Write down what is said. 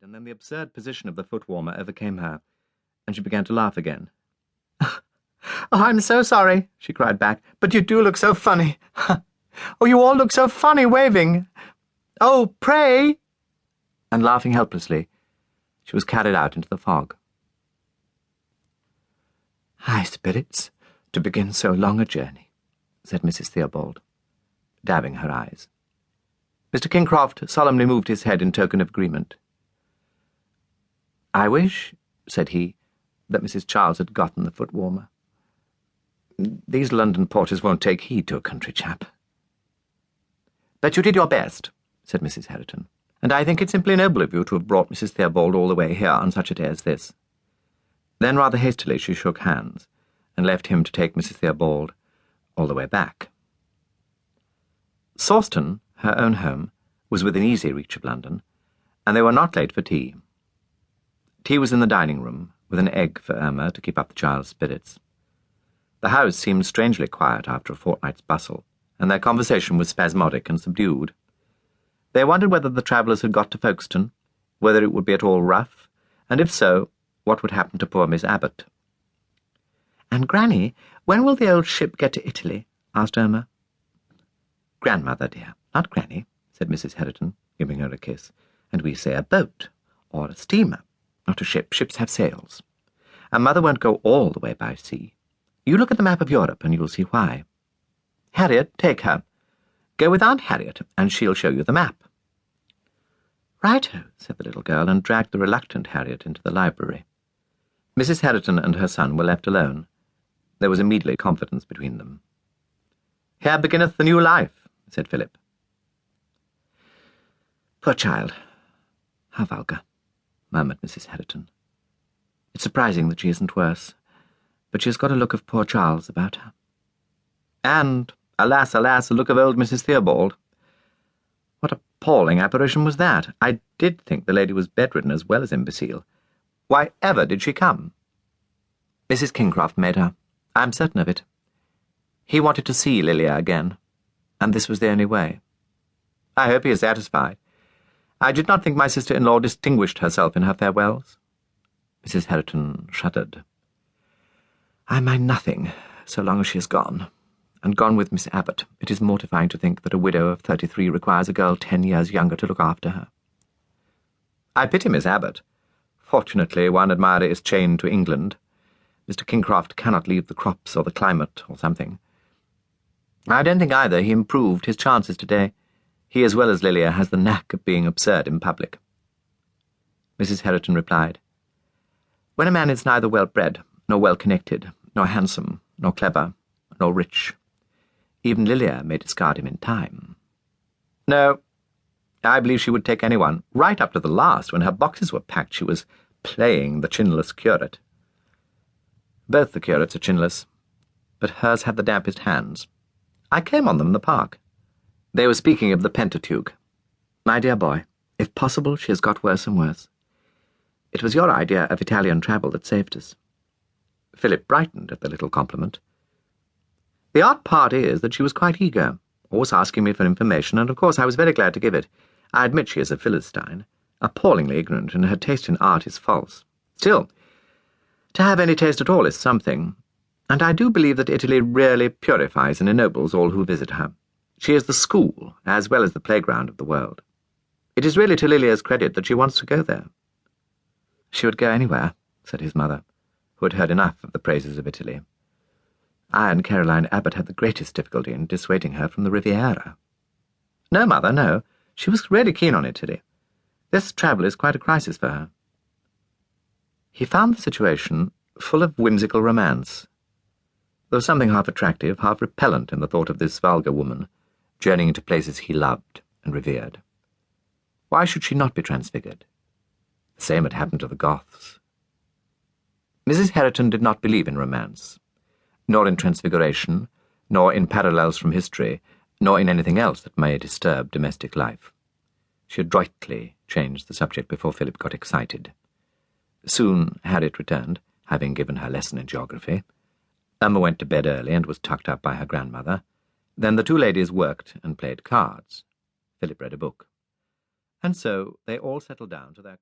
and then the absurd position of the foot-warmer overcame her, and she began to laugh again. "Oh, I'm so sorry," she cried back, "but you do look so funny. Oh, you all look so funny waving. Oh, pray!" And laughing helplessly, she was carried out into the fog. "High spirits, to begin so long a journey," said Mrs. Theobald, dabbing her eyes. Mr. Kingcroft solemnly moved his head in token of agreement. "I wish," said he, "that Mrs. Charles had gotten the foot-warmer. These London porters won't take heed to a country chap." "But you did your best," said Mrs. Herriton, "and I think it simply noble of you to have brought Mrs. Theobald all the way here on such a day as this." Then rather hastily she shook hands, and left him to take Mrs. Theobald all the way back. Sawston, her own home, was within easy reach of London, and they were not late for tea. Tea was in the dining room, with an egg for Irma to keep up the child's spirits. The house seemed strangely quiet after a fortnight's bustle, and their conversation was spasmodic and subdued. They wondered whether the travellers had got to Folkestone, whether it would be at all rough, and if so, what would happen to poor Miss Abbott. "And, Granny, when will the old ship get to Italy?" asked Irma. "Grandmother, dear, not Granny," said Mrs. Herriton, giving her a kiss, "and we say a boat, or a steamer, not a ship. Ships have sails. And Mother won't go all the way by sea. You look at the map of Europe, and you'll see why. Harriet, take her. Go with Aunt Harriet, and she'll show you the map." "Right-o," said the little girl, and dragged the reluctant Harriet into the library. Mrs. Herriton and her son were left alone. There was immediate confidence between them. "Here beginneth the new life," said Philip. "Poor child, how vulgar," murmured Mrs. Herriton. "It's surprising that she isn't worse, but she has got a look of poor Charles about her." "And, alas, alas, a look of old Mrs. Theobald. What appalling apparition was that? I did think the lady was bedridden as well as imbecile. Why ever did she come?" "Mrs. Kingcroft made her. I'm certain of it. He wanted to see Lilia again, and this was the only way. I hope he is satisfied. I did not think my sister-in-law distinguished herself in her farewells." Mrs. Herriton shuddered. "I mind nothing, so long as she is gone, and gone with Miss Abbott. It is mortifying to think that a widow of 33 requires a girl 10 years younger to look after her." "I pity Miss Abbott. Fortunately, one admirer is chained to England. Mr. Kingcroft cannot leave the crops or the climate or something. I don't think either he improved his chances today. He, as well as Lilia, has the knack of being absurd in public." Mrs. Herriton replied, "When a man is neither well-bred, nor well-connected, nor handsome, nor clever, nor rich, even Lilia may discard him in time. No, I believe she would take anyone. Right up to the last, when her boxes were packed, she was playing the chinless curate. Both the curates are chinless, but hers had the dampest hands. I came on them in the park. They were speaking of the Pentateuch. My dear boy, if possible, she has got worse and worse. It was your idea of Italian travel that saved us." Philip brightened at the little compliment. "The odd part is that she was quite eager, always asking me for information, and of course I was very glad to give it. I admit she is a Philistine, appallingly ignorant, and her taste in art is false. Still, to have any taste at all is something, and I do believe that Italy really purifies and ennobles all who visit her. She is the school, as well as the playground of the world. It is really to Lilia's credit that she wants to go there." "She would go anywhere," said his mother, who had heard enough of the praises of Italy. "I and Caroline Abbott had the greatest difficulty in dissuading her from the Riviera." "No, mother, no. She was really keen on Italy. This travel is quite a crisis for her." He found the situation full of whimsical romance. There was something half attractive, half repellent in the thought of this vulgar woman, journeying to places he loved and revered. Why should she not be transfigured? The same had happened to the Goths. Mrs. Herriton did not believe in romance, nor in transfiguration, nor in parallels from history, nor in anything else that may disturb domestic life. She adroitly changed the subject before Philip got excited. Soon Harriet returned, having given her lesson in geography. Irma went to bed early and was tucked up by her grandmother. Then the two ladies worked and played cards. Philip read a book. And so they all settled down to their